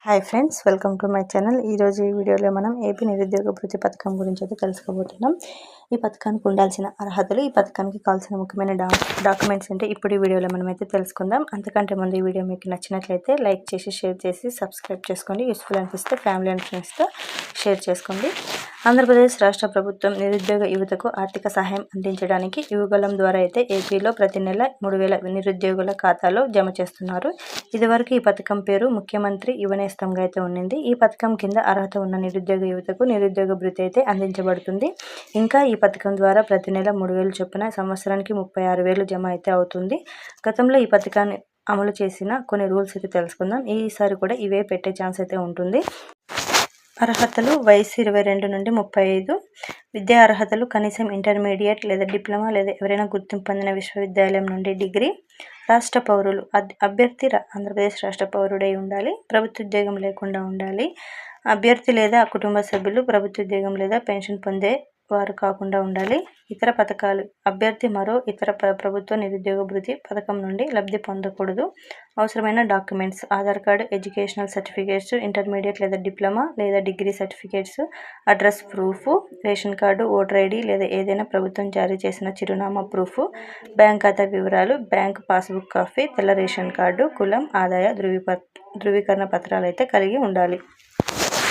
Hi friends, welcome to my channel. ఈరోజు ఈ వీడియోలో మనం ఏపీ నిరుద్యోగ భృతి పథకం గురించి అయితే తెలుసుకోబోతున్నాం. ఈ పథకానికి ఉండాల్సిన అర్హతలు, ఈ పథకానికి కావాల్సిన ముఖ్యమైన డాక్యుమెంట్స్ అంటే ఇప్పుడు ఈ వీడియోలో మనం అయితే తెలుసుకుందాం. అంతకంటే ముందు ఈ వీడియో మీకు నచ్చినట్లయితే లైక్ చేసి, షేర్ చేసి, సబ్స్క్రైబ్ చేసుకోండి. యూస్ఫుల్ అనిపిస్తే ఫ్యామిలీ అండ్ ఫ్రెండ్స్తో షేర్ చేసుకోండి. ఆంధ్రప్రదేశ్ రాష్ట్ర ప్రభుత్వం నిరుద్యోగ యువతకు ఆర్థిక సహాయం అందించడానికి యువగళం ద్వారా అయితే ఏపీలో ప్రతి నెల 3,000 నిరుద్యోగుల ఖాతాలో జమ చేస్తున్నారు. ఇదివరకు ఈ పథకం పేరు ముఖ్యమంత్రి యువనేస్తంగా అయితే ఉండింది. ఈ పథకం కింద అర్హత ఉన్న నిరుద్యోగ యువతకు నిరుద్యోగ భృతి అయితే అందించబడుతుంది. ఇంకా ఈ పథకం ద్వారా ప్రతి నెల 3,000 చొప్పున సంవత్సరానికి 36,000 జమ అయితే అవుతుంది. గతంలో ఈ పథకాన్ని అమలు చేసిన కొన్ని రూల్స్ అయితే తెలుసుకుందాం. ఈసారి కూడా ఇవే పెట్టే ఛాన్స్ అయితే ఉంటుంది. అర్హతలు: వయసు 22 నుండి 35. విద్యా అర్హతలు: కనీసం ఇంటర్మీడియట్ లేదా డిప్లొమా లేదా ఎవరైనా గుర్తింపు పొందిన విశ్వవిద్యాలయం నుండి డిగ్రీ. రాష్ట్ర పౌరులు: అభ్యర్థి ఆంధ్రప్రదేశ్ రాష్ట్ర పౌరుడై ఉండాలి. ప్రభుత్వ ఉద్యోగం లేకుండా ఉండాలి. అభ్యర్థి లేదా కుటుంబ సభ్యులు ప్రభుత్వ ఉద్యోగం లేదా పెన్షన్ పొందే వారు కాకుండా ఉండాలి. ఇతర పథకాలు: అభ్యర్థి మరో ఇతర ప్రభుత్వ నిరుద్యోగ భృతి పథకం నుండి లబ్ధి పొందకూడదు. అవసరమైన documents: Aadhaar card, educational certificates, intermediate లేదా డిప్లొమా లేదా degree certificates, address proof, ration card, voter ID లేదా ఏదైనా ప్రభుత్వం జారీ చేసిన చిరునామా ప్రూఫ్, బ్యాంక్ ఖాతా వివరాలు, బ్యాంక్ పాస్బుక్ కాపీ, తెల్ల రేషన్ కార్డు, కులం, ఆదాయ ధృవీకరణ పత్రాలు అయితే కలిగి ఉండాలి.